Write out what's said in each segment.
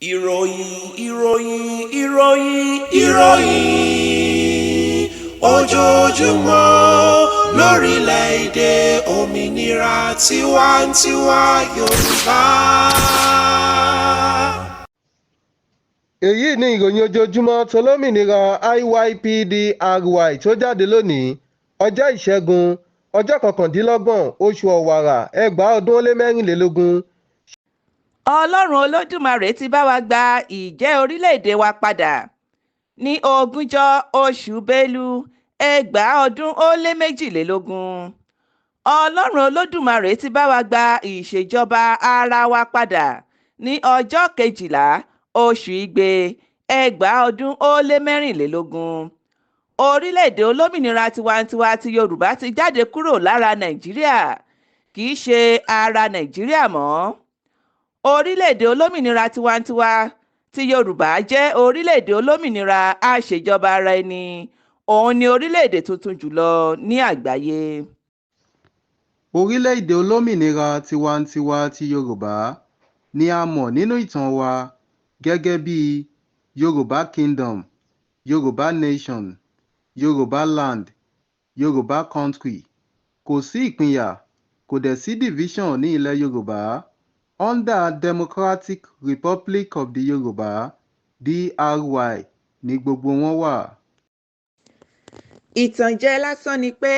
ìròyìn ojoojúmọ́ lórílẹ̀‐èdè òmìnira tiwantiwa Yorùbá. èyí ni ìròyìn ojoojúmọ́ tolómìnira IYPDRY tó jáde lónìí ọjọ́ ìṣẹ́gun ọjọ́ 29 oṣù ọ̀wàrà 2024. ọlọ́run olódùmarè ti bá wa gba ìjẹ́ orílẹ̀-èdè wa padà ní 20 oṣù bélú 2022. ọlọ́run olódùmarè ti bá wa gba ìṣèjọba ara wa padà ní ọjọ́ 12 oṣù igbe 2024. orílẹ̀-èdè olómìnira tiwantiwa ti Yorùbá ti jáde kúrò lára Nàìjíríà, kì í ṣe ara Nàìjíríà mọ́. orílẹ̀-èdè olómìnira tiwantiwa ti Yorùbá jẹ́ orílẹ̀-èdè olómìnira àṣejọba ara ẹni. òun ni orílẹ̀-èdè tuntun jùlọ ní àgbáyé. orílẹ̀-èdè olómìnira tiwantiwa ti Yorùbá ni a mọ̀ nínú ìtàn wa gẹ́gẹ́ bí Yorùbá Kingdom, Yorùbá Nation, Yorùbá Land, Yorùbá Country. Kò sí ìpínyà, kò dẹ̀ sí division ní ilẹ̀ Yorùbá. Under Democratic Republic of the Yorùbá (DRY) ni gbogbo wọn wà. ìtànjẹ lásán ni pé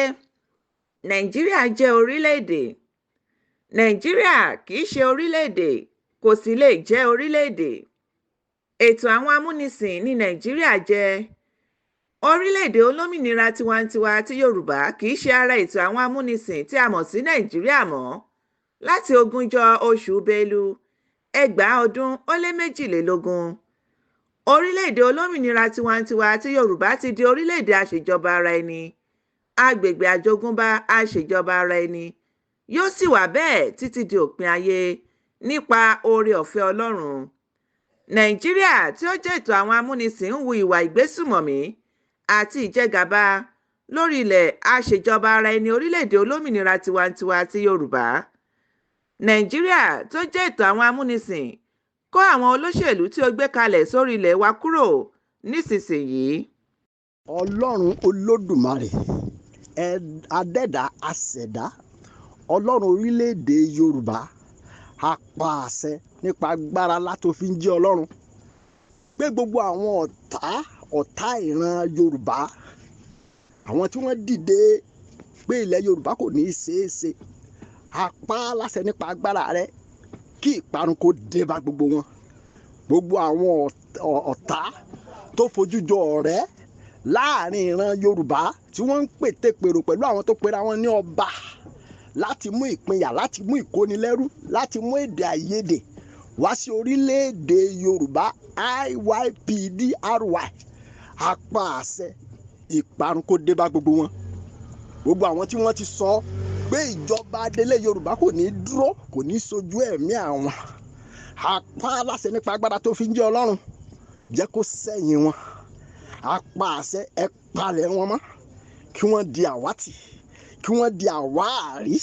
Nàìjíríà jẹ́ orílẹ̀-èdè. Nàìjíríà kì í ṣe orílẹ̀-èdè, kò sì lè jẹ́ orílẹ̀-èdè. ètò àwọn amúnisìn ní Nàìjíríà jẹ́. orílẹ̀-èdè olómìnira tiwantiwa ti Yorùbá kì í ṣe ara ètò àwọn amúnisìn tí a mọ̀ sí Nàìjíríà mọ́ láti 20 oṣù bélú 2022. orílẹ̀-èdè olómìnira tiwantiwa ti Yorùbá ti di orílẹ̀-èdè àṣejọba ara ẹni, agbègbè àjogúnbá àṣejọba ara ẹni, yóò sì wà bẹ́ẹ̀ títí di òpin ayé nípa oore-ọ̀fẹ́ Ọlọ́run. Nàìjíríà tí ó jẹ́ ètò àwọn amúnisìn ń hu ìwà ìgbésùmọ̀mí àti ìjẹgàba lórí ilẹ̀ àṣejọba ara ẹni orílẹ̀-èdè olómìnira tiwantiwa ti Yorùbá. Nàìjíríà tó jẹ́ ètò àwọn amúnisìn kó àwọn olóṣèlú tí ó gbé kalẹ̀ sórí ilẹ̀ wa kúrò nísinsìnyí. Ọlọ́run Olódùmarè, adẹ́dá aṣẹ̀dá, Ọlọ́run orílẹ̀-èdè Yorùbá, a pa àṣẹ nípa agbára látó fi ń jẹ́ Ọlọ́run pé gbogbo àwọn ọ̀tá ìran Yorùbá, àwọn tí wọ́n dìde pé ilẹ̀ Yorùbá kò ní í ṣeé ṣe, a pa á láṣẹ nípa agbára rẹ kí ìparun kó dé bá gbogbo wọn. gbogbo àwọn ọ̀tá tó fojú jọ ọ̀rẹ́ láàrin ìran Yorùbá tí wọ́n ń pètèpèrò pẹ̀lú àwọn tó pera wọn ní ọba láti mú ìpínyà, láti mú ìkónilẹ́rú, láti mú èdè àìyedè wá sí orílẹ̀-èdè Yorùbá IYPDRY, a pa àṣẹ ìparun kó dé bá gbogbo wọn. gbogbo àwọn tí wọ́n ti sọ pé ìjọba adélé Yorùbá kò ní dúró, kò ní sojú ẹ̀mí àwọn, a pa láṣẹ nípa agbára tó fi ń jẹ́ Ọlọ́run, jẹ́ kó sẹ́yìn wọn. a pa àṣẹ ẹ palẹ̀ wọn mọ́, kí wọ́n di àwátì, kí wọ́n di àwáàrí.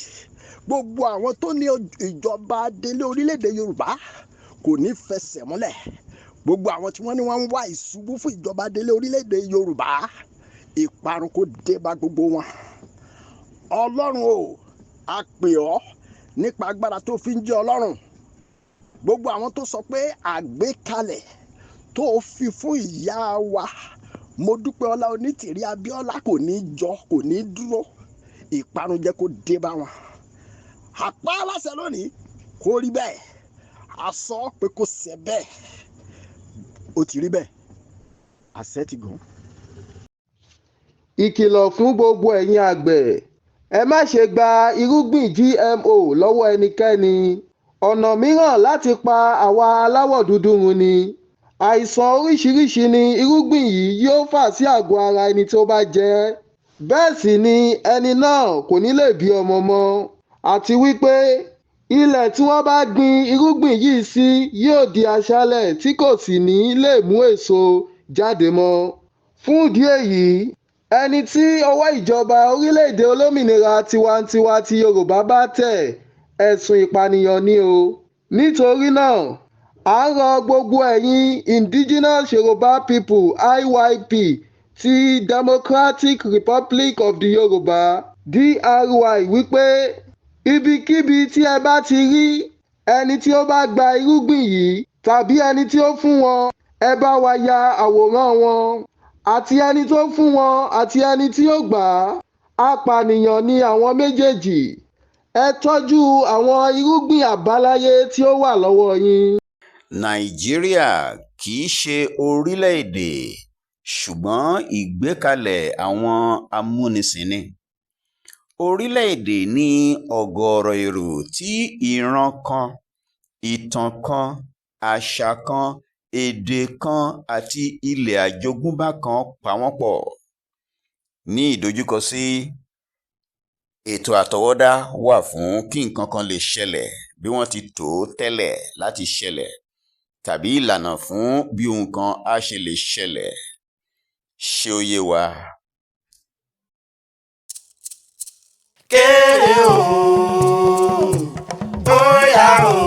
gbogbo àwọn tó ní ìjọba adélé orílẹ̀-èdè Yorùbá kò ní fẹsẹ̀ múlẹ̀. gbogbo àwọn tí wọ́n ní wọ́n ń wá ìṣubú fún ìjọba adélé orílẹ̀-èdè Yorùbá, ìparun kó dé bá gbogbo wọn. Ọlọ́run o, a pè ọ́ nípa agbára tó fi ń jẹ́ Ọlọ́run. gbogbo àwọn tó sọ pé àgbékalẹ̀ tó fi fún ìyá wa Modúpẹ́ọlá Onítìrí Abíọ́lá kò ní jọ, kò ní dúró, ìparun jẹ́ kó dé bá wọn. a pa á láṣẹ lónìí kó rí bẹ́ẹ̀, a sọ pé kó ṣẹ bẹ́ẹ̀, ó ti rí bẹ́ẹ̀, àṣẹ ti gùn. ìkìlọ̀ fún gbogbo ẹ̀yin àgbẹ̀: ẹ má ṣe gba irúgbìn GMO lọ́wọ́ ẹnikẹ́ni. ọ̀nà mìíràn láti pa àwa aláwọ̀ dúdú run ni. àìsàn oríṣiríṣi ni irúgbìn yìí yóò fà sí àgọ́ ara ẹni tó bá jẹ ẹ́. bẹ́ẹ̀ sì ni ẹni náà kò ní lè bí ọmọ mọ́. àti wípé ilẹ̀ tí wọ́n bá gbin irúgbìn yìí sí yóò di aṣálẹ̀ tí kò sì ní lè mú èso jáde mọ́. fún ìdí èyí, ẹni tí ọwọ́ ìjọba orílẹ̀-èdè olómìnira tiwantiwa ti Yorùbá bá tẹ̀, ẹ̀sùn ìpànìyàn ni o. nítorí náà À ń rọ gbogbo ẹ̀yin Indigenous Yoruba People IYP ti Democratic Republic of the Yorùbá DRY wípé ibikíbi tí ẹ bá ti rí ẹni tí ó bá gba irúgbìn yìí tàbí ẹni tí ó fún wọn, ẹ bá wa ya àwòrán wọn, àti ẹni tó fún wọn àti ẹni tí ó gbà á. Apànìyàn ni àwọn méjèèjì. Ẹ tọ́jú àwọn irúgbìn àbáláyé tí ó wà lọ́wọ́ yín. Nàìjíríà kì í ṣe orílẹ̀-èdè, ṣùgbọ́n ìgbékalẹ̀ àwọn amúnisìn ni. Orílẹ̀-èdè ní ọ̀gọ̀ọ̀rọ̀ èrò tí ìran kan, ìtàn kan, àṣà kan, èdè kan àti ilẹ̀ àjogúnbá kan pa wọ́n pọ̀. Ní ìdojúkọ sí ètò àtọwọ́dá wà fún kí nǹkan kan lè ṣẹlẹ̀ bí wọ́n ti tò ó tẹ́lẹ̀ láti ṣẹlẹ̀, tàbí ìlànà fún bí ohun kan á ṣe lè ṣẹlẹ̀. Ṣé ó yé wa? Kéré o, bóyá o,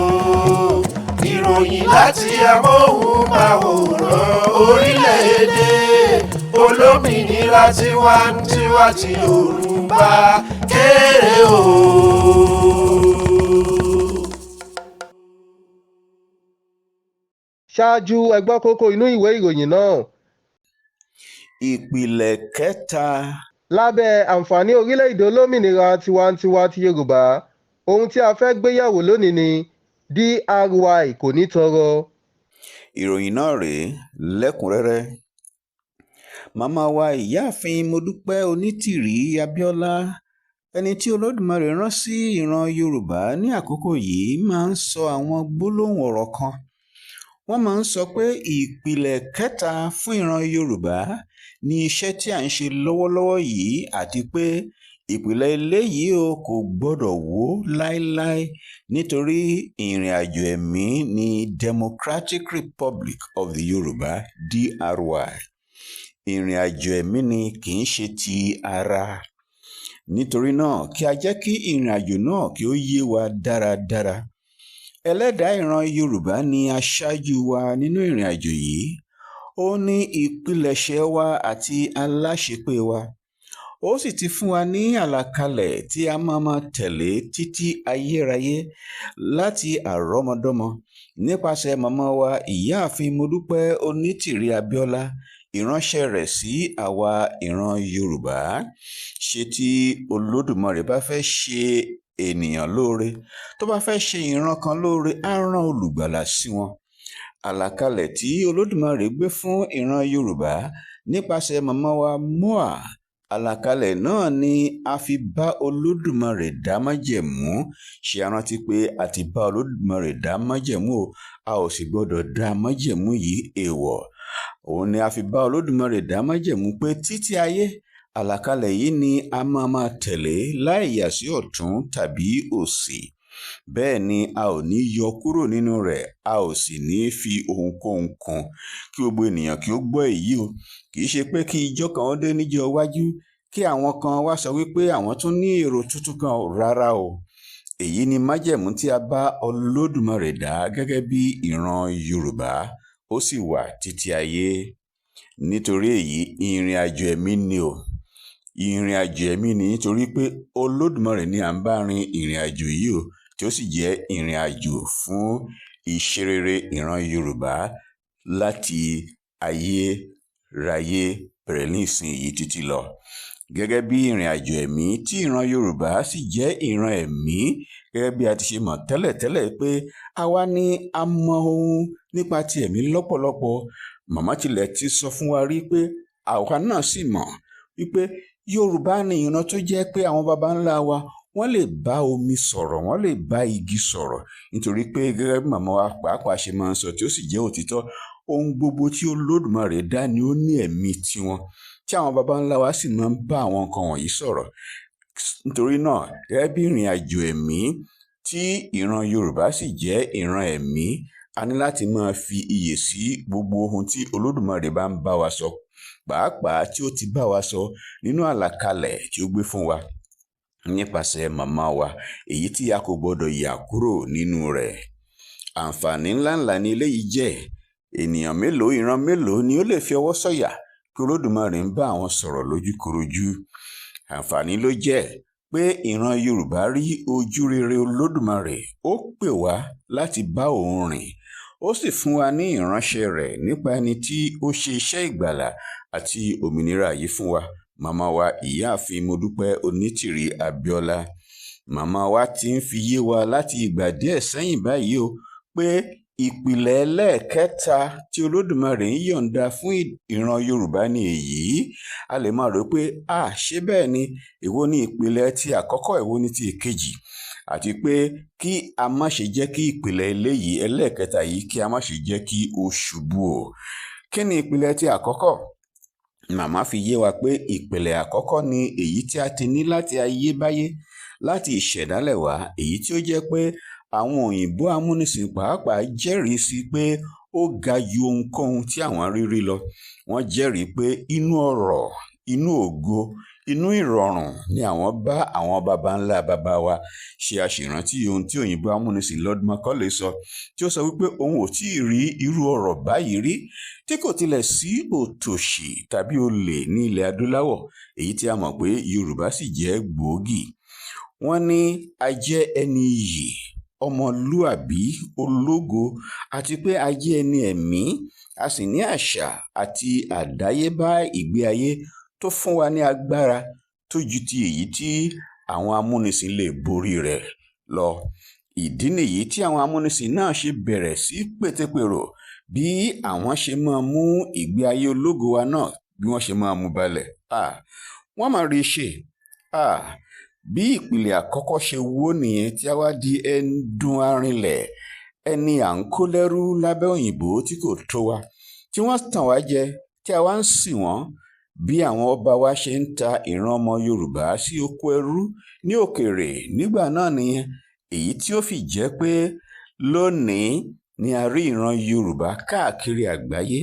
ìròyìn láti amóhùnmáwòrán orílẹ̀-èdè olómìnira tiwantiwa ti Yorùbá. Kéré o. Ṣáájú ẹ gbọ́ kókó inú ìwé ìròyìn náà. Ìpìlẹ̀ kẹta. Lábẹ́ àǹfààní orílẹ̀-èdè olómìnira tiwantiwa ti Yorùbá, ohun tí a fẹ́ gbéyẹ̀wò lónìí ni DRY kò ní tọrọ. Ìròyìn náà rèé lẹ́kùnrẹ́rẹ́. Màmá wa ìyáàfin Modúpẹ́ Onítìrí Abíọ́lá, ẹni tí Olódùmarè rán sí ìran Yorùbá ní àkókò yìí, máa ń sọ àwọn gbólóhùn ọ̀rọ̀ kan. Wọ́n máa ń sọ pé ìpìlẹ̀ kẹta fún ìran Yorùbá ni iṣẹ́ tí à ń ṣe lọ́wọ́lọ́wọ́ yìí, àti pé ìpìlẹ̀ eléyìí kò gbọ́dọ̀ wó láéláé nítorí ìrìn àjò ẹ̀mí ní Democratic Republic of the Yorùbá DRY. Ìrìn àjò ẹ̀mí ni, kì í ṣe ti ara. Nítorí náà, kí a jẹ́ kí ìrìn àjò náà kí ó yé wa dáradára. Ẹlẹ́dàá ìran Yorùbá ni aṣáájú wa nínú ìrìn àjò yìí. Ó ní ìpilẹ̀ṣẹ̀ wa àti aláṣepé wa. Ó sì ti fún wa ní àlàkalẹ̀ tí a máa tẹ̀lé títí ayérayé láti àrọ́mọdọ́mọ nípasẹ̀ màmá wa ìyáàfin Modúpẹ́ Onítìrí Abíọ́lá, ìránṣẹ́ rẹ̀ sí àwa ìran Yorùbá. Ṣé tí Olódùmarè bá fẹ́ ṣe ènìyàn lóore, tó bá fẹ́ ṣe ìran kan lóore, á rán olùgbàlà sí wọn. Àlàkalẹ̀ tí Olódùmarè gbé fún ìran Yorùbá nípasẹ̀ màmá wa Moa, àlàkalẹ̀ náà ni a fi bá Olódùmarè dá májẹ̀mú. Ṣé a rántí pé a ti bá Olódùmarè dá májẹ̀mú o, a ò sì gbọ́dọ̀ dá májẹ̀mú yìí èèwọ̀. Òun ni a fi bá Olódùmarè dá májẹ̀mú pé títí ayé àlàkalẹ̀ yìí ni a máa tẹ̀lé láì yà sí ọ̀tún tàbí òsì. Bẹ́ẹ̀ ni a ò ní yọ kúrò nínú rẹ̀, a ò sì ní fi ohunkóhun kún. Kí gbogbo ènìyàn kí ó gbọ́ èyí o. Kì í ṣe pé kí ijọ́ kan ó dé níjọ́ iwájú kí àwọn kan wá sọ wípé àwọn tún ní èrò tuntun kan, rárá o. Èyí ni májẹ̀mú tí a bá Olódùmarè dá gẹ́gẹ́ bí ìran Yorùbá, ó sì wà títí ayé. Nítorí èyí, ìrìn àjò ẹ̀mí ni o. Ìrìn àjò ẹ̀mí ni nítorí pé Olódùmarè ni à ń bá rin ìrìn àjò yìí o, tí ó sì jẹ́ ìrìn àjò fún ìṣerere ìran Yorùbá láti ayérayé bẹ̀rẹ̀ ní ìsinyìí títí lọ. Gẹ́gẹ́ bí ìrìn àjò ẹ̀mí tí ìran Yorùbá sì jẹ́ ìran ẹ̀mí, gẹ́gẹ́ bí a ti ṣe mọ̀ tẹ́lẹ̀tẹ́lẹ̀ pé àwa ni a mọ ohun nípa ti ẹ̀mí lọ́pọ̀lọpọ̀. Màmá tilẹ̀ ti sọ fún wa rí pé àwa náà sì mọ̀ wípé Yorùbá ni ìran tó jẹ́ pé àwọn baba ńlá wa wọ́n lè bá omi sọ̀rọ̀, wọ́n lè bá igi sọ̀rọ̀, nítorí pé gẹ́gẹ́ bí màmá wa pàápàá ṣe máa ń sọ, tí ó sì jẹ́ òtítọ́, ohun gbogbo tí Olódùmarè dá ni ó ní ẹ̀mí tiwọn, tí àwọn baba ńlá wa sì máa ń bá àwọn nǹkan wọ̀nyí sọ̀rọ̀. Nítorí náà, gẹ́gẹ́ bí ìrìn àjò ẹ̀mí tí ìran Yorùbá sì jẹ́ ìran ẹ̀mí, a ní láti máa fi iyè sí gbogbo ohun tí Olódùmarè bá ń bá wa sọ, pàápàá tí ó ti bá wa sọ nínú àlàkalẹ̀ tí ó gbé fún wa nípasẹ̀ màmá wa, èyí tí a kò gbọdọ̀ yà kúrò nínú rẹ̀. àǹfààní ńláńlá ni eléyìí jẹ́. Ènìyàn mélòó, ìran mélòó ni ó lè fi ọwọ́ sọ̀yà pé Olódùmarè ń bá àwọn sọ̀rọ̀ lójúkorojú? Àǹfààní ló jẹ́ pé ìran Yorùbá rí ojú rere Olódùmarè, ó pè wá láti bá òun rìn, ó sì fún wa ní ìránṣẹ́ rẹ̀ nípa ẹni tí ó ṣe iṣẹ́ ìgbàlà àti òmìnira yìí fún wa, màmá wa ìyáàfin Modúpẹ́ Onítìrí Abíọ́lá. Màmá wa ti ń fi yé wa láti ìgbà díẹ̀ sẹ́yìn báyìí o pé ìpìlẹ̀ ẹlẹ́ẹ̀kẹta tí Olódùmarè ń yọ̀ǹda fún ìran Yorùbá ni èyí. A lè máa rò pé ṣé bẹ́ẹ̀ ni, èwo ni ìpìlẹ̀ ti àkọ́kọ́, èwo ni ti èkejì, àti pé kí a má ṣe jẹ́ kí ìpìlẹ̀ eléyìí ẹlẹ́ẹ̀kẹta yìí kí a má ṣe jẹ́ kí ó ṣubú o. Kí ni ìpìlẹ̀ ti àkọ́kọ́? Màmá fi yé wa pé ìpìlẹ̀ àkọ́kọ́ ni èyí tí a ti ní láti ayébáyé, láti ìṣẹ̀dálẹ̀ wá, èyí tí ó jẹ́ pé àwọn òyìnbó amúnisìn pàápàá jẹ́rìí sí pé ó ga ju ohunkóhun tí àwọn rírí lọ. Wọ́n jẹ́rìí pé inú ọrọ̀, inú ògo, inú ìrọ̀rùn ni àwọn bá àwọn baba ńlá baba wa ṣe àṣìrántí ohun tí òyìnbó amúnisìn Lord Macaulay sọ, tí ó sọ wípé òun ò tí ì rí irú ọrọ̀ báyìí rí, tí kò tilẹ̀ sí òtòṣì tàbí olè ní ilẹ̀ adúláwọ̀, èyí tí a mọ̀ pé Yorùbá sì jẹ́ gbòógì. Wọ́n ní a jẹ́ ẹni iyì, ọmọlúàbí, ológo, àti pé a jẹ́ ẹni ẹ̀mí, a sì ní àṣà àti àdáyébá ìgbé ayé tó fún wa ní agbára tó ju ti èyí tí àwọn amúnisìn lè borí rẹ̀ lọ. Ìdí nìyí tí àwọn amúnisìn náà ṣe bẹ̀rẹ̀ sí pètepèrò bí àwọn ṣe máa mú ìgbé ayé ológo wa náà, bí wọ́n ṣe máa mú balẹ̀. Wọ́n máa rí ṣe. Bí ìpìlẹ̀ àkọ́kọ́ ṣe wó nìyẹn, tí a wá di ẹ̀dùn arinlẹ̀, ẹni à ń kó lẹ́rú lábẹ́ òyìnbó tí kò tó wa, tí wọ́n tàn wá jẹ, tí a wá ń sìn wọ́n. Bí àwọn ọba wa ṣe ń ta ìran ọmọ Yorùbá sí oko ẹrú ní òkèèrè nígbà náà nìyẹn, èyí tí ó fi jẹ́ pé lónìí ni a rí ìran Yorùbá káàkiri àgbáyé.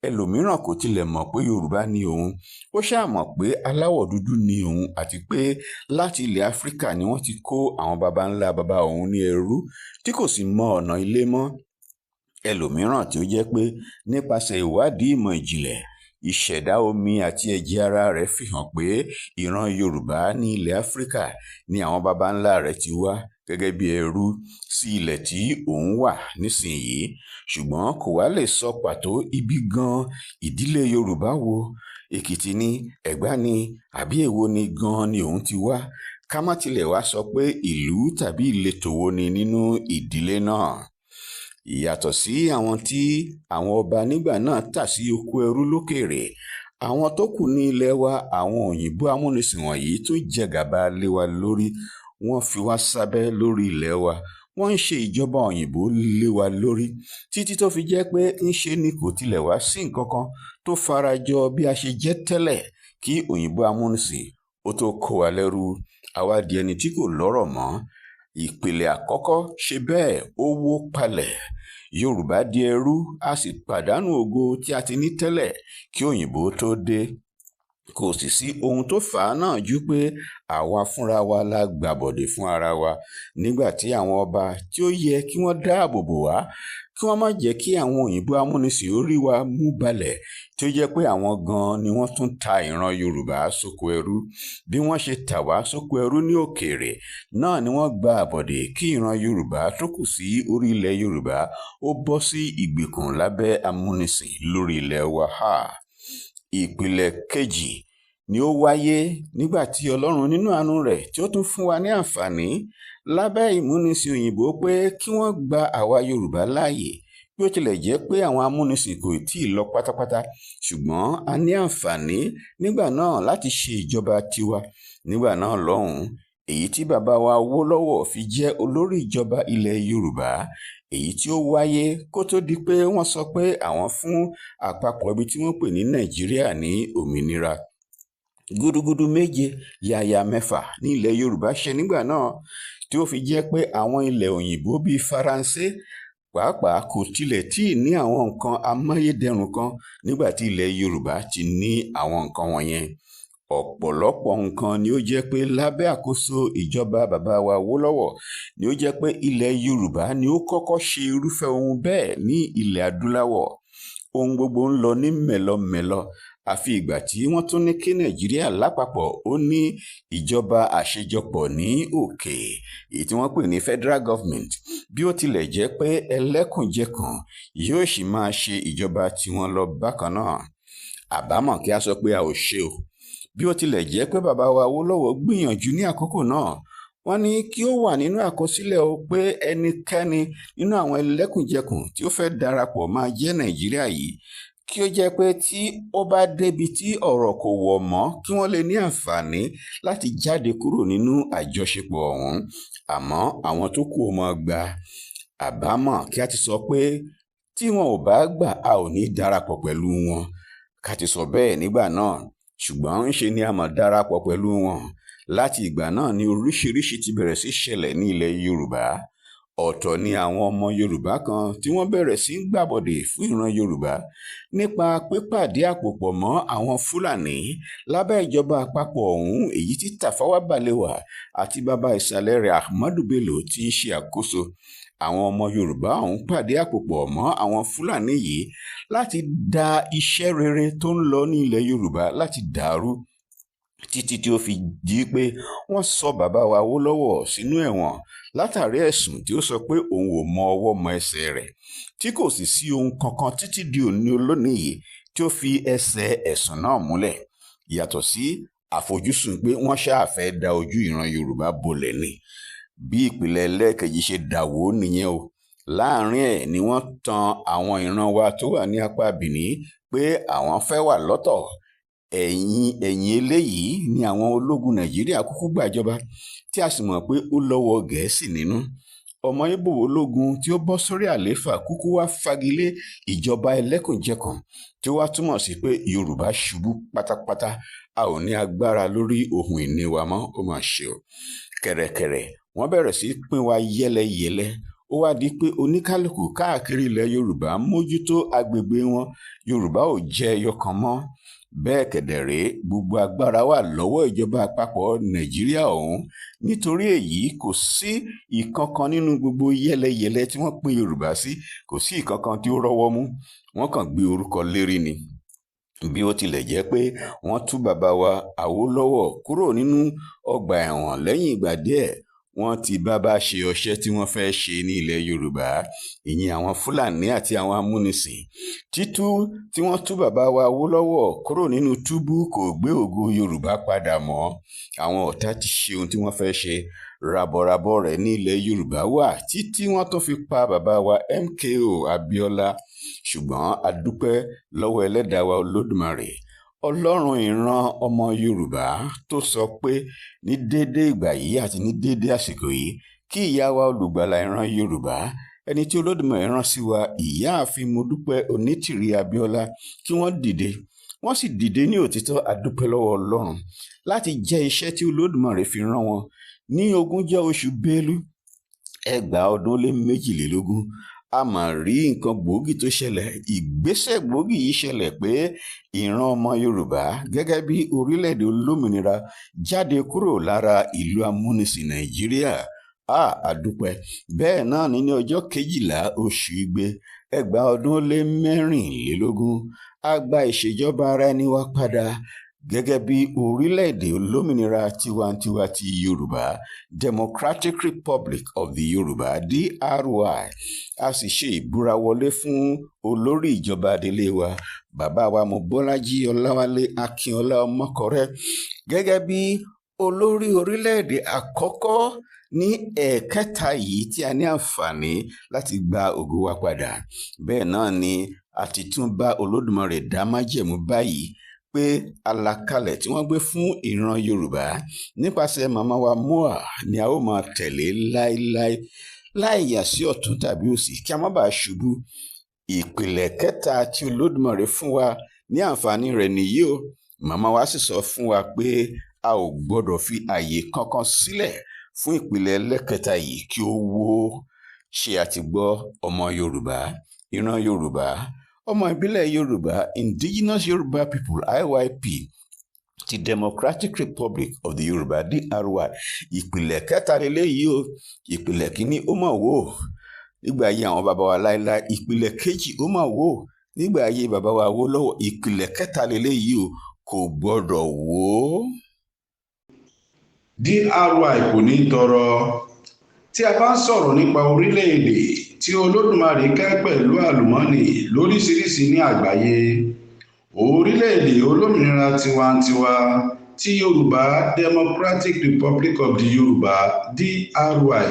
Ẹlòmíràn kò tilẹ̀ mọ̀ pé Yorùbá ni òun, ó ṣáà mọ̀ pé aláwọ̀ dúdú ni òun, àti pé láti ilẹ̀ Áfíríkà ni wọ́n ti kó àwọn baba ńlá baba òun ní ẹrú, tí kò sì mọ ọ̀nà ilé mọ́. Ẹlòmíràn tí ó jẹ́ pé nípasẹ̀ ìwádìí ìmọ̀ ìjìnlẹ̀, ìṣẹ̀dá omi àti ẹ̀jẹ̀ ara rẹ̀ fi hàn pé ìran Yorùbá ní ilẹ̀ Áfíríkà ni àwọn baba ńlá rẹ̀ ti wá gẹ́gẹ́ bí ẹrú sí ilẹ̀ tí òun wà nísìnyí, ṣùgbọ́n kò wá lè sọ pàtó ibi gan ìdílé Yorùbá wo, Èkìtì ni, Ẹ̀gbá ni, àbí èwo ni gan ni òun ti wá, ká má tilẹ̀ wá sọ pé ìlú tàbí ìletò wo ni nínú ìdílé náà. Ìyàtọ̀ sí àwọn tí àwọn ọba nígbà náà tà sí oko ẹrú lókèèrè, àwọn tó kù ní ilẹ̀ wa, àwọn òyìnbó amúnisìn wọ̀nyí tó jẹgàba lé wa lórí. Wọ́n fi wá sábẹ́ lórí ilẹ̀ wa, wọ́n ń ṣe ìjọba òyìnbó lé wa lórí, títí tó fi jẹ́ pé ńṣe ni kò tilẹ̀ wá sí nǹkan kan tó farajọ bí a ṣe jẹ́ tẹ́lẹ̀ kí òyìnbó amúnisìn ó tó kó wa lẹ́rú. Àwa di ẹni tí kò lọ́rọ̀ mọ́. Ìpìlẹ̀ àkọ́kọ́ ṣe bẹ́ẹ̀, ó wó palẹ̀. Yorùbá di ẹrú, a sì pàdánù ògo tí a ti ní tẹ́lẹ̀ kí òyìnbó tó dé. Kò sì sí ohun tó fà á náà ju pé àwa fúnra wa la gbàbọ̀dè fún ara wa, nígbà tí àwọn ọba tí ó yẹ kí wọ́n dáàbò bò wá, kí wọ́n má jẹ́ kí àwọn òyìnbó amúnisìn orí wa mú balẹ̀, tí ó jẹ́ pé àwọn gan ni wọ́n tún ta ìran Yorùbá sóko ẹrú. Bí wọ́n ṣe tà wá sóko ẹrú ní òkèèrè, náà ni wọ́n gba àbọ̀dè kí ìran Yorùbá tó kù sí orí ilẹ̀ Yorùbá ó bọ́ sí ìgbèkùn lábẹ́ amúnisìn lórí ilẹ̀ wa. Ìpìlẹ̀ kejì ni ó wáyé nígbà tí Ọlọ́run nínú àánú rẹ̀ tí ó tún fún wa ní àǹfààní lábẹ́ ìmúnisìn òyìnbó pé kí wọ́n gba àwa Yorùbá láàyè. Bí ó tilẹ̀ jẹ́ pé àwọn amúnisìn kò tí ì lọ pátápátá, ṣùgbọ́n a ní àǹfààní nígbà náà láti ṣe ìjọba tiwa. Nígbà náà lọ́hùn-ún, èyí tí bàbá wa Awólọ́wọ̀ fi jẹ́ olórí ìjọba ilẹ̀ Yorùbá, èyí tí ó wáyé kó tó di pé wọ́n sọ pé àwọn fún àpapọ̀ ibi tí wọ́n pè ní Nàìjíríà ní òmìnira. Gúdúgúdú méje yàyà mẹ́fà ní ilẹ̀ Yorùbá ṣe nígbà náà, tí ó fi jẹ́ pé àwọn ilẹ̀ òyìnbó bíi Faransé pàápàá kò tilẹ̀ tí ì ní àwọn nǹkan amáyédẹrùn kan nígbà tí ilẹ̀ Yorùbá ti ní àwọn nǹkan wọ̀nyẹn. ọ̀pọ̀lọpọ̀ nǹkan ni ó jẹ́ pé lábẹ́ àkóso ìjọba bàbá wa Awólọ́wọ̀ ni ó jẹ́ pé ilẹ̀ Yorùbá ni ó kọ́kọ́ ṣe irúfẹ́ ohun bẹ́ẹ̀ ní ilẹ̀ adúláwọ̀. Ohun gbogbo ń lọ ní mẹ̀lọmẹ̀lọ àfi ìgbà tí wọ́n tún ní kí Nàìjíríà lápapọ̀ ó ní ìjọba àṣejọpọ̀ ní òkè, èyí tí wọ́n pè ní federal government, bí ó tilẹ̀ jẹ́ pé ẹlẹ́kùnjẹkùn yóò sì máa ṣe ìjọba tiwọn lọ bákan náà. Àbámọ̀ kí a sọ pé a ò ṣe o. Bí ó tilẹ̀ jẹ́ pé bàbá wa Awólọ́wọ̀ gbìyànjú ní àkókò náà, wọ́n ní kí ó wà nínú àkọsílẹ̀ o pé ẹnikẹ́ni nínú àwọn ẹlẹ́kùnjẹkùn tí ó fẹ́ darapọ̀ máa jẹ́ Nàìjíríà yìí, kí ó jẹ́ pé tí ó bá débi tí ọ̀rọ̀ kò wọ̀ mọ́ kí wọ́n lè ní àǹfààní láti jáde kúrò nínú àjọṣepọ̀ ọ̀hún, àmọ́ àwọn tó kù ó máa gba. Àbámọ̀ kí a ti sọ pé tí wọn ò bá gbà a ò ní darapọ̀ pẹ̀lú wọn, ká ti sọ bẹ́ẹ̀ nígbà náà, ṣùgbọ́n ńṣe ni a máa darapọ̀ pẹ̀lú wọn. Láti ìgbà náà ni oríṣiríṣi ti bẹ̀rẹ̀ sí ṣẹlẹ̀ ní ilẹ̀ Yorùbá. Ọ̀tọ̀ ni àwọn ọmọ Yorùbá kan tí wọ́n bẹ̀rẹ̀ sí gbàbọ̀dè fún ìran Yorùbá nípa pípàdé àpòpọ̀ mọ́ àwọn Fúlàní lábẹ́ ìjọba àpapọ̀ ọ̀hún, èyí tí Tafawa Balewa àti bàbá ìsàlẹ̀ rẹ̀ Ahmadu Bello ti ń ṣe àkóso. Àwọn ọmọ Yorùbá ọ̀hún pàdé àpòpọ̀ mọ́ àwọn Fúlàní yìí láti da iṣẹ́ rere tó ń lọ ní ilẹ̀ Yorùbá láti dàrú, títí tí ó fi di pé wọ́n sọ bàbá wa Awólọ́wọ̀ sínú ẹ̀wọ̀n látàrí ẹ̀sùn tí ó sọ pé òun ò mọ ọwọ́ mọ ẹsẹ̀ rẹ̀, tí kò sì sí ohun kankan títí di òní olónìí yìí tí ó fi ẹsẹ̀ ẹ̀sùn náà múlẹ̀, yàtọ̀ sí àfojúsùn pé wọ́n ṣáà fẹ́ da ojú ìran Yorùbá bolẹ̀ ni. Bí ìpìlẹ̀ ẹlẹ́ẹ̀kejì ṣe dàwó nìyẹn o. Láàárín ẹ̀ ni wọ́n tan àwọn ìran wa tó wà ní apá Bìní pé àwọn fẹ́ wà lọ́tọ̀. Ẹ̀yìn eléyìí ni àwọn ológun Nàìjíríà kúkú gbàjọba, tí a sì mọ̀ pé ó lọ́wọ́ Gẹ̀ẹ́sì nínú. Ọmọ Ìgbò ológun tí ó bọ́ sórí àlééfà kúkú wá fagilé ìjọba ẹlẹ́kùnjẹkùn, tí ó wá túmọ̀ sí pé Yorùbá ṣubú pátápátá, a ò ní agbára lórí ohun ìní wa mọ́, ó mà ṣe o. Kẹ̀rẹ̀kẹ̀rẹ̀ wọ́n bẹ̀rẹ̀ sí pín wa yẹ́lẹyẹ̀lẹ, ó wá di pé oníkálukú káàkiri ilẹ̀ Yorùbá mójútó agbègbè wọn, Yorùbá ò jẹ́ ẹyọ kan mọ́. Bẹ́ẹ̀ kẹ̀dẹ̀rẹ́ gbogbo agbára wà lọ́wọ́ ìjọba àpapọ̀ Nàìjíríà ọ̀hún. Nítorí èyí kò sí ìkankan nínú gbogbo yẹ́lẹyẹ̀lẹ tí wọ́n pín Yorùbá sí, kò sí ìkankan tí ó rọ́wọ́ mú, wọ́n kàn gbé orúkọ lérí ni. Bí ó tilẹ̀ jẹ́ pé wọ́n tú bàbá wa Awólọ́wọ̀ kúrò nínú ọgbà ẹ̀wọ̀n lẹ́yìn ìgbà díẹ̀, wọ́n ti bàbá ṣe ọṣẹ́ tí wọ́n fẹ́ ṣe ní ilẹ̀ Yorùbá, ìyẹn àwọn Fúlàní àti àwọn amúnisìn. Títú tí wọ́n tú bàbá wa Awólọ́wọ̀ kúrò nínú túbú kò gbé ògo Yorùbá padà mọ́. Àwọn ọ̀tá ti ṣe ohun tí wọ́n fẹ́ ṣe, rabọ̀rabọ̀ rẹ̀ ní ilẹ̀ Yorùbá wà títí wọ́n tó fi pa bàbá wa MKO Abíọ́lá. Ṣùgbọ́n a dúpẹ́ lọ́wọ́ Ẹlẹ́dàá wa Olódùmarè, Ọlọ́run ìran ọmọ Yorùbá, tó sọ pé ní déédéé ìgbà yìí àti ní déédéé àsìkò yìí kí ìyá wa olùgbàlà ìran Yorùbá, ẹni tí Olódùmarè rán sí wa, ìyáàfin Modúpẹ́ Onítìrí Abíọ́lá, kí wọ́n dìde. Wọ́n sì dìde ní òtítọ́. A dúpẹ́ lọ́wọ́ Ọlọ́run láti jẹ́ iṣẹ́ tí Olódùmarè fi rán wọn ní 20 oṣù Bélú 2022. A mà rí nǹkan gbòógì tó ṣẹlẹ̀. Ìgbésẹ̀ gbòógì yìí ṣẹlẹ̀ pé ìran ọmọ Yorùbá gẹ́gẹ́ bí orílẹ̀-èdè olómìnira jáde kúrò lára ìlú amúnisìn Nàìjíríà. A dúpẹ́. Bẹ́ẹ̀ náà ní ọjọ́ 12 oṣù Igbe 2024, a gba ìṣèjọba ara ẹni wa padà gẹ́gẹ́ bí orílẹ̀-èdè olómìnira tiwantiwa ti Yorùbá, Democratic Republic of the Yorùbá, DRY. A sì ṣe ìbúra wọlé fún olórí ìjọba adelé wa, bàbá wa Mobọ́lájí Ọláwálé Akínọlá Ọmọkọrẹ́, gẹ́gẹ́ bí olórí orílẹ̀-èdè àkọ́kọ́ ní ẹ̀ẹ̀kẹta yìí tí a ní àǹfààní láti gba ògo wa padà. Bẹ́ẹ̀ náà ni a ti tún bá Olódùmarè dá májẹ̀mú báyìí pé àlàkalẹ̀ tí wọ́n gbé fún ìran Yorùbá nípasẹ̀ màmá wa Moa ni a ó máa tẹ̀lé láéláé, láì yà sí ọ̀tún tàbí òsì, kí a má bàa ṣubú. Ìpìlẹ̀ kẹta tí Olódùmarè fún wa ní àǹfààní rẹ̀ nìyí o. Màmá wa sì sọ fún wa pé a ò gbọ́dọ̀ fi àyè kankan sílẹ̀ fún ìpìlẹ̀ ẹlẹ́kẹta yìí kí ó wó. Ṣé a ti gbọ́ ọmọ Yorùbá, ìran Yorùbá, ọmọ ìbílẹ̀ Yorùbá, Indigenous Yorùbá People, IYP, ti Democratic Republic of the Yorùbá DRY. Ìpìlẹ̀ kẹta lélẹ́yìí o. Ìpìlẹ̀ kínní ó mà wò nígbà ayé àwọn bàbá wa láéláé. Ìpìlẹ̀ kejì ó mà wò nígbà ayé bàbá wa Awólọ́wọ̀. Ìpìlẹ̀ kẹta lélẹ́yìí o, kò gbọ́dọ̀ wò. DRY kò ní tọrọ. Tí a bá ń sọ̀rọ̀ nípa orílẹ̀-èdè tí Olódùmarè kẹ́ pẹ̀lú àlùmọ́nì lóríṣiríṣi ní àgbáyé, orílẹ̀-èdè olómìnira tiwantiwa ti Yorùbá Democratic Republic of the Yorùbá DRY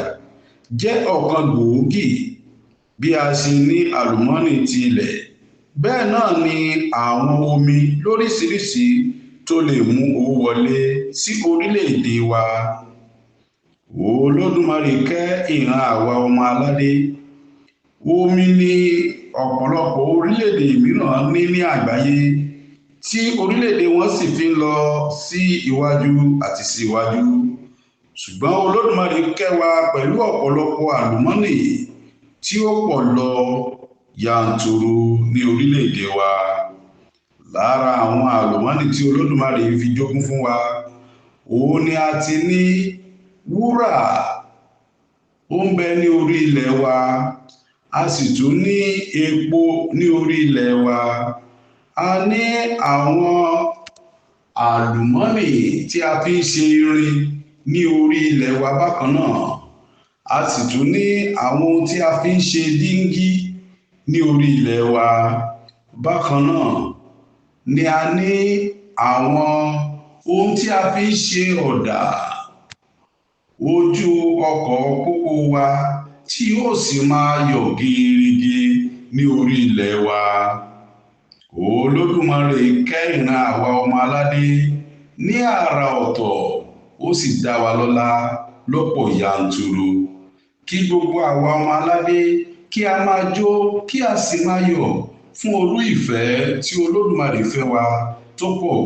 jẹ́ ọ̀kan gbòógì. Bí a ṣe ní àlùmọ́nì ti ilẹ̀, bẹ́ẹ̀ náà ni àwọn omi lóríṣiríṣi tó lè mú owó wọlé sí orílẹ̀-èdè wa. Olódùmarè kẹ́ ìran àwa ọmọ aládé. Omi ni ọ̀pọ̀lọpọ̀ orílẹ̀-èdè mìíràn ní àgbáyé tí orílẹ̀-èdè wọn sì fi ń lọ sí iwájú àti sí iwájú. Ṣùgbọ́n Olódùmarè kẹ́ wa pẹ̀lú ọ̀pọ̀lọpọ̀ àlùmọ́nì tí ó pọ̀ lọ yanturu ní orílẹ̀-èdè wa. Lára àwọn àlùmọ́nì tí Olódùmarè fi jogún fún wa, òun ni a ti ní wúrà, ó ń bẹ ní orí ilẹ̀ wa. A sì tún ní epo ní orí ilẹ̀ wa. A ní àwọn àlùmọ́nì tí a fi ń ṣe irin ní orí ilẹ̀ wa bákan náà. A sì tún ní àwọn ohun tí a fi ń ṣe díngí ní orí ilẹ̀ wa. Bákan náà ni a ní àwọn ohun tí a fi ń ṣe ọ̀dà ojú ọkọ̀ pópó wa tí yóò sì máa yọ̀ gerege ní orí ilẹ̀ wa. Olódùmarè kẹ́ ìran àwa ọmọ aládé ní àrà ọ̀tọ̀, ó sì dá wa lọ́lá lọ́pọ̀ yanturu. Kí gbogbo àwa ọmọ aládé kí a máa jó, kí a sì máa yọ̀ fún orú ìfẹ́ tí Olódùmarè fẹ́ wa tó pọ̀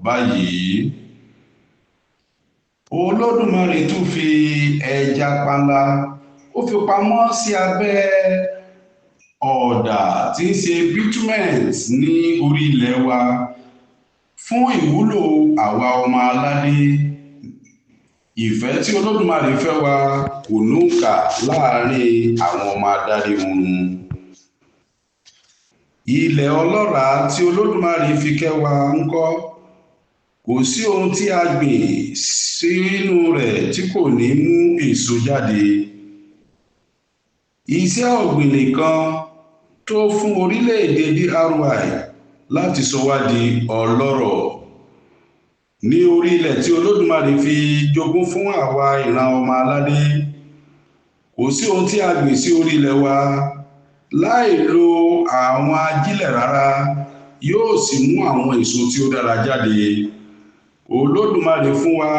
báyìí. Olódùmarè tún fi ẹja panla, ó fi pamọ́ sí abẹ́ ọ̀dà tí ń ṣe bitumen ní orí ilẹ̀ wa fún ìwúlò àwa ọmọ aládé. Ìfẹ́ tí Olódùmarè fẹ́ wa kò lóǹkà láàárín àwọn ọmọ adarí oorun. Ilẹ̀ ọlọ́ràá tí Olódùmarè fi kẹ́ wa ńkọ́? Kò sí ohun tí a gbìn sínú rẹ̀ tí kò ní mú èso jáde. Iṣẹ́ ọ̀gbìn nìkan tó fún orílẹ̀-èdè DRY láti sọ wá di ọlọ́rọ̀. Ní orí ilẹ̀ tí Olódùmarè fi jogún fún àwa ìran ọmọ aládé, kò sí ohun tí a gbìn sí orí ilẹ̀ wa láì lo àwọn ajílẹ̀ rárá, yóò sì mú àwọn èso tí ó dára jáde. Olódùmarè fún wa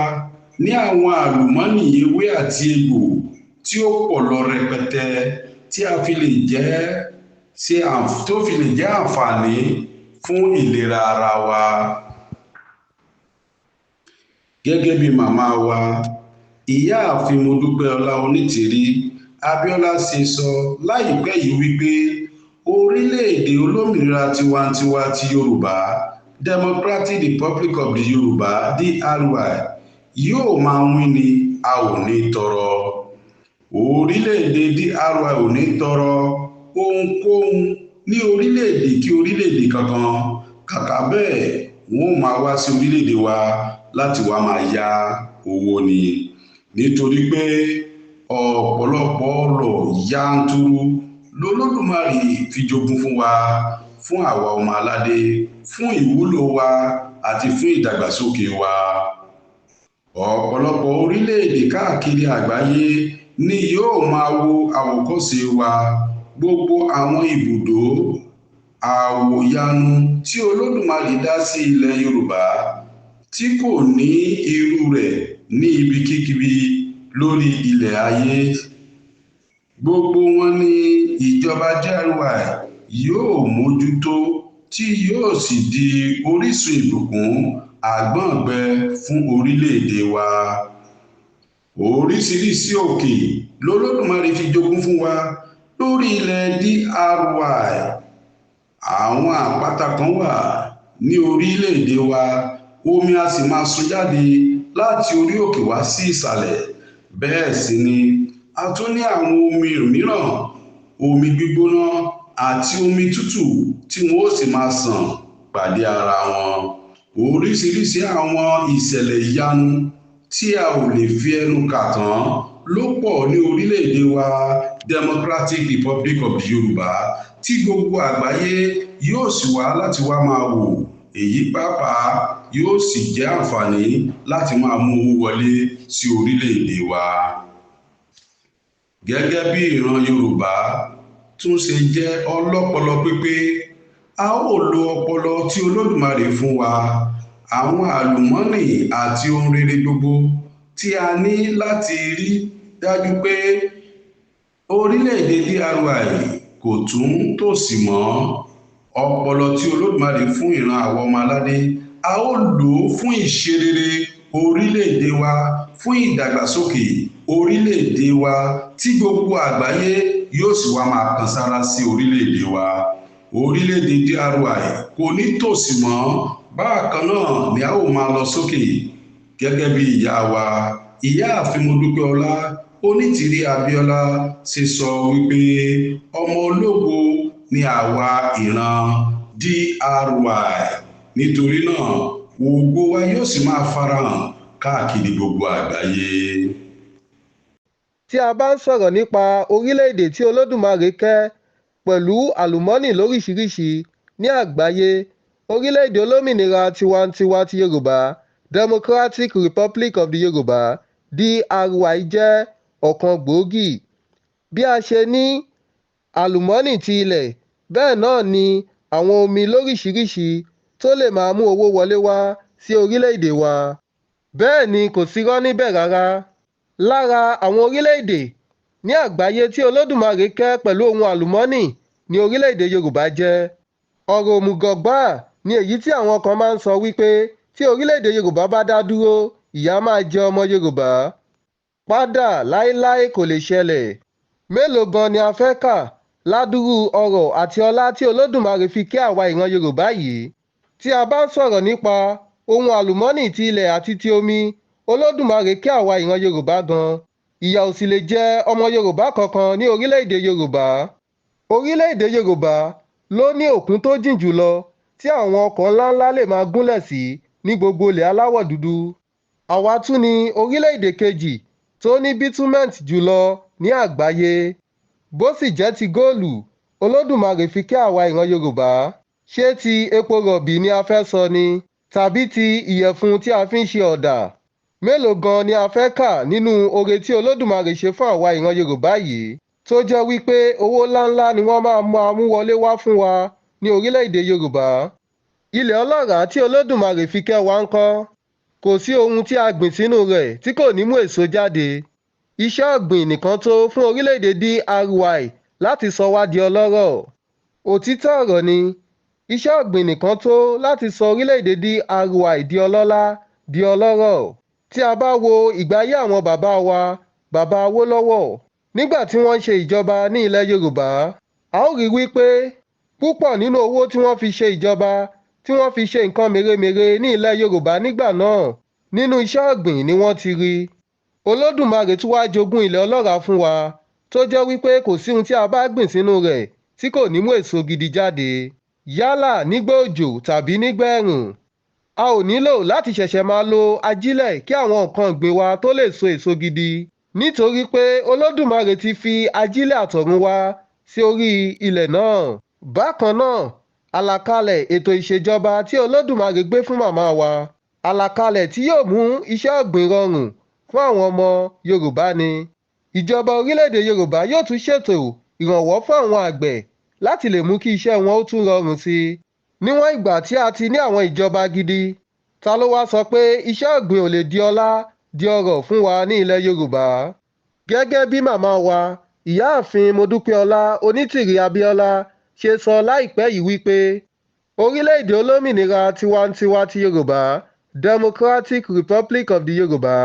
ní àwọn àlùmọ́nì ewé àti egbò tí ó pọ̀ lọ rẹpẹtẹ tí a fi lè jẹ́ àǹfààní fún ìlera ara wa. Gẹ́gẹ́ bí màmá wa Ìyáàfin Modúpẹ́ọlá Onítìrí Abíọ́lá ṣe sọ láìpẹ́ yìí wípé orílẹ̀-èdè olómìnira tiwantiwa ti Yorùbá Democratic Republic of the Yorùbá DRY yóò máa wín ni, a ò ní tọrọ. Orílẹ̀-èdè DRY ò ní tọrọ ohunkóhun ní orílẹ̀-èdè kí orílẹ̀-èdè kankan. Kàkà bẹ́ẹ̀, wọ́n máa wá sí orílẹ̀-èdè wa láti wá máa yá owó ni. Nítorí pé ọ̀pọ̀lọpọ̀ ọrọ̀ yanturu lolódùmarè fi jogún fún wa, fún àwa ọmọ aládé, fún ìwúlò wa àti fún ìdàgbàsókè wa. Ọ̀pọ̀lọpọ̀ orílẹ̀-èdè káàkiri àgbáyé ni yóò máa wo àwòkọ́ṣe wa. Gbogbo àwọn ibùdó àwòyanu tí Olódùmarè dá sí ilẹ̀ Yorùbá tí kò ní irú rẹ̀ ní ibikíbi lórí ilẹ̀ ayé. Gbogbo wọn ni ìjọba DRY yóò mójútó tí yóò sì di orísun ìbùkún àgbọ̀ngbẹ fún orílẹ̀-èdè wa. Oríṣiríṣi òkè lolódùmarè fi jogún fún wa lórí ilẹ̀ DRY. Àwọn àpáta kan wà ní orílẹ̀-èdè wa omi a sì máa sun jáde láti orí òkè wá sí ìsàlẹ̀. Bẹ́ẹ̀ sì ni a tún ní àwọn omi mìíràn, omi gbígbóná àti omi tútù tí wọn ó sì máa ṣàn pàdé ara wọn. Oríṣiríṣi àwọn ìṣẹ̀lẹ̀ ìyanu tí a ò lè fi ẹnu kà tán ló pọ̀ ní orílẹ̀-èdè wa Democratic Republic of the Yorùbá tí gbogbo àgbáyé yóò sì wá láti wá máa wò. Èyí pàápàá yóò sì jẹ́ àǹfààní láti máa mú owó wọlé sí orílẹ̀-èdè wa. Gẹ́gẹ́ bí ìran Yorùbá tún ṣe jẹ́ ọlọ́pọlọ pípé, a ó lo ọpọlọ tí Olódùmarè fún wa, àwọn àlùmọ́nì àti ohun rere gbogbo tí a ní láti rí dájú pé orílẹ̀-èdè DRY kò tún tòṣì mọ́. Ọpọlọ tí Olódùmarè fún ìran àwọn ọmọ aládé, a ó lò ó fún ìṣerere orílẹ̀-èdè wa, fún ìdàgbàsókè orílẹ̀-èdè wa tí gbogbo àgbáyé yóò sì wá máa kan sára sí orílẹ̀-èdè wa. Orílẹ̀-èdè DRY kò ní tòṣì mọ́, bákan náà ni a ó máa lọ sókè. Gẹ́gẹ́ bí ìyá wa, Ìyáàfin Modúpẹ́ọlá Onítìrí Abíọ́lá ṣe sọ wípé ọmọ ológo ni àwa ìran DRY. Nítorí náà, ògo wa yóò sì máa farahàn káàkiri gbogbo àgbáyé. Tí a bá ń sọ̀rọ̀ nípa orílẹ̀-èdè tí Olódùmarè kẹ́ pẹ̀lú àlùmọ́nì lóríṣiríṣi ní àgbáyé, orílẹ̀-èdè olómìnira tiwantiwa ti Yorùbá Democratic Republic of the Yorùbá DRY jẹ́ ọ̀kan gbòógì. Bí a ṣe ní àlùmọ́nì ti ilẹ̀, bẹ́ẹ̀ náà ni àwọn omi lóríṣiríṣi tó lè máa mú owó wọlé wá sí orílẹ̀-èdè wa. Bẹ́ẹ̀ ni kò sírọ́ níbẹ̀ rárá. Lára àwọn orílẹ̀-èdè ní àgbáyé tí Olódùmarè kẹ́ pẹ̀lú ohun àlùmọ́nì ni orílẹ̀-èdè Yorùbá jẹ́. Ọ̀rọ̀ òmùgọ̀ gbáà ni èyí tí àwọn kan máa ń sọ wípé tí orílẹ̀-èdè Yorùbá bá dá dúró, ìyà máa jẹ ọmọ Yorùbá. Padà láéláé kò lè ṣẹlẹ̀. Mélòó gan ni a fẹ́ kà ládùúrú ọrọ̀ àti ọlá tí Olódùmarè fi kẹ́ àwa ìran Yorùbá yìí? Tí a bá ń sọ̀rọ̀ nípa ohun àlùmọ́nì ti ilẹ̀ àti ti omi, Olódùmarè kẹ́ àwa ìran Yorùbá gan. Ìyà ò sì lè jẹ ọmọ Yorùbá kankan ní orílẹ̀-èdè Yorùbá. Orílẹ̀-èdè Yorùbá ló ní òkun tó jìn jùlọ tí àwọn ọkọ̀ ńláńlá lè máa gúnlẹ̀ sí ní gbogbo ilẹ̀ aláwọ̀ dúdú. Àwa tún ni orílẹ̀-èdè kejì tó ní bítúmẹ̀ǹtì jùlọ ní àgbáyé. Bó sì jẹ́ ti góòlù, Olódùmarè fi kẹ́ àwa ìran Yorùbá. Ṣé ti epo rọ̀bì ni a fẹ́ sọ ni? Tàbí ti ìyẹ̀fun tí a fi ń ṣe ọ̀dà? Mélòó gan ni a fẹ́ kà nínú oore tí Olódùmarè ṣe fún àwa ìran Yorùbá yìí, tó jẹ́ wípé owó ńláńlá ni wọ́n máa mú wọlé wá fún wa ní orílẹ̀-èdè Yorùbá. Ilẹ̀ ọlọ́ràá tí Olódùmarè fi kẹ́ wa ńkọ́? Kò sí ohun tí a gbìn sínú rẹ̀ tí kò ní mú èso jáde. Iṣẹ́ ọ̀gbìn nìkan tó fún orílẹ̀-èdè DRY láti sọ wá di ọlọ́rọ̀. Òtítọ́ ọ̀rọ̀ ni, iṣẹ́ ọ̀gbìn nìkan tó láti sọ orílẹ̀-èdè DRY di ọlọ́lá, di ọlọ́rọ̀. Tí a bá wo ìgbé ayé àwọn bàbá wa, bàbá Awólọ́wọ̀, nígbà tí wọ́n ń ṣe ìjọba ní ilẹ̀ Yorùbá, a ó rí wípé púpọ̀ nínú owó tí wọ́n fi ṣe ìjọba, tí wọ́n fi ṣe nǹkan mèremère ní ilẹ̀ Yorùbá nígbà náà, nínú iṣẹ́ ọ̀gbìn ni wọ́n ti rí. Olódùmarè tún wá jogún ilẹ̀ ọlọ́ràá fún wa, tó jẹ́ wípé kò sí ohun tí a bá gbìn sínú rẹ̀ tí kò ní mú èso gidi jáde, yálà nígbà òjò tàbí nígbà ẹ̀rùn. A ò nílò láti ṣẹ̀ṣẹ̀ máa lo ajílẹ̀ kí àwọn nǹkan ọ̀gbìn wa tó lè so èso gidi, nítorí pé Olódùmarè ti fi ajílẹ̀ àtọ̀run wá sí orí ilẹ̀ náà. Bákan náà, àlàkalẹ̀ ètò ìṣèjọba tí Olódùmarè gbé fún màmá wa, àlàkalẹ̀ tí yóò mú iṣẹ́ ọ̀gbìn rọrùn fún àwọn ọmọ Yorùbá ni. Ìjọba orílẹ̀-èdè Yorùbá yóò tún ṣètò ìrànwọ́ fún àwọn àgbẹ̀ láti lè mú kí iṣẹ́ wọn ó tún rọrùn sí i. Níwọ̀n ìgbà tí a ti ní àwọn ìjọba gidi, ta ló wá sọ pé iṣẹ́ ọ̀gbìn ò lè di ọlá, di ọrọ̀ fún wa ní ilẹ̀ Yorùbá? Gẹ́gẹ́ bí màmá wa, Ìyáàfin Modúpẹ́ọlá Onítìrí Abíọ́lá ṣe sọ láìpẹ́ yìí wípé orílẹ̀-èdè olómìnira tiwantiwa ti Yorùbá Democratic Republic of the Yorùbá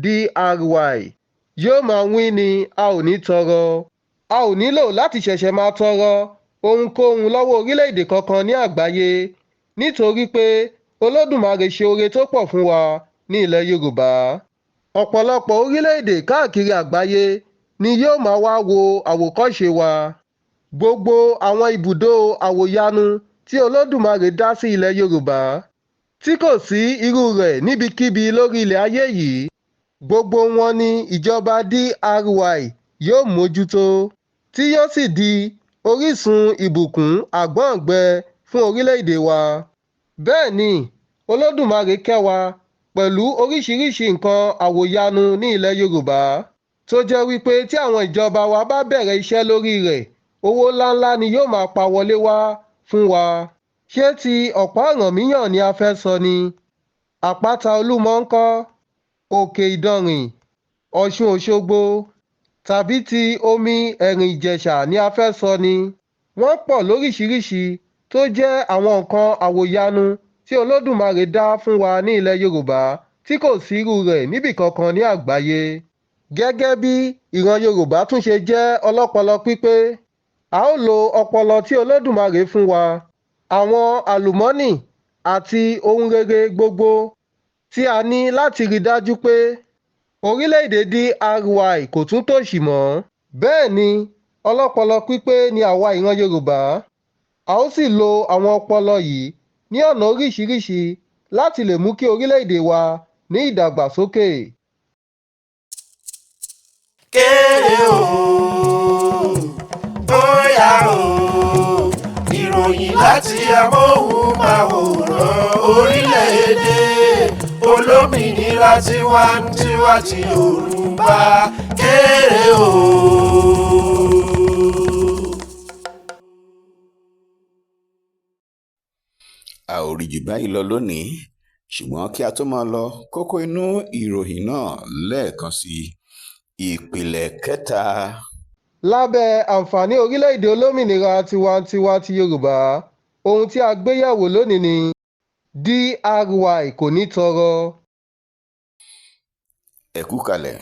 DRY yóò máa wín ni, a ò ní tọrọ. A ò nílò láti ṣẹ̀ṣẹ̀ máa tọrọ ohunkóhun lọ́wọ́ orílẹ̀-èdè kankan ní àgbáyé, nítorí pé Olódùmarè ṣe oore tó pọ̀ fún wa ní ilẹ̀ Yorùbá. Ọ̀pọ̀lọpọ̀ orílẹ̀-èdè káàkiri àgbáyé ni yóò máa wá wo àwòkọ́ṣe wa. Gbogbo àwọn ibùdó àwòyanu tí Olódùmarè dá sí ilẹ̀ Yorùbá tí kò sí irú rẹ̀ níbikíbi lórí ilẹ̀ ayé yìí, gbogbo wọn ni ìjọba DRY yóò mójútó, tí yóò sì di orísun ìbùkún àgbọ̀ngbẹ fún orílẹ̀-èdè wa. Bẹ́ẹ̀ ni, Olódùmarè kẹ́ wa pẹ̀lú oríṣiríṣi nǹkan àwòyanu ní ilẹ̀ Yorùbá tó jẹ́ wípé tí àwọn ìjọba wa bá bẹ̀rẹ̀ iṣẹ́ lórí rẹ̀, owó ńláńlá ni yóò máa pa wọlé wá fún wa. Ṣé ti ọ̀pá Ọ̀rànmíyàn ni a fẹ́ sọ ni? Àpáta Olúmọ ńkọ́? Òkè Ìdànrè, Ọ̀ṣun Òṣogbo, tàbí ti omi ẹ̀rìn Ìjẹ̀ṣà ni a fẹ́ sọ ni? Wọ́n pọ̀ lóríṣiríṣi tó jẹ́ àwọn nǹkan àwòyanu tí Olódùmarè dá fún wa ní ilẹ̀ Yorùbá tí kò sí irú rẹ̀ níbì kankan ní àgbáyé. Gẹ́gẹ́ bí ìran Yorùbá tún ṣe jẹ́ ọlọ́pọlọ pípé, a ó lo ọpọlọ tí Olódùmarè fún wa, àwọn àlùmọ́nì àti ohun rere gbogbo tí a ní láti rí dájú pé orílẹ̀-èdè DRY kò tún tòṣì mọ́. Bẹ́ẹ̀ ni, ọlọ́pọlọ pípé ni àwa ìran Yorùbá. A ó sì lo àwọn ọpọlọ yìí ní ọ̀nà oríṣiríṣi láti lè mú kí orílẹ̀-èdè wa ní ìdàgbàsókè. Kéré o, bóyá o, ìròyìn láti amóhùnmáwòrán orílẹ̀-èdè olómìnira tiwantiwa ti Yorùbá. Kéré o. A ò rí jù báyìí lọ lónìí, ṣùgbọ́n kí a tó máa lọ, kókó inú ìròyìn náà lẹ́ẹ̀kan sí ìpìlẹ̀ kẹta. Lábẹ́ àǹfààní orílẹ̀-èdè olómìnira tiwantiwa ti Yorùbá, ohun tí a gbé yẹ̀wò lónìí ni DRY kò ní tọrọ. Ẹ kú kalẹ̀.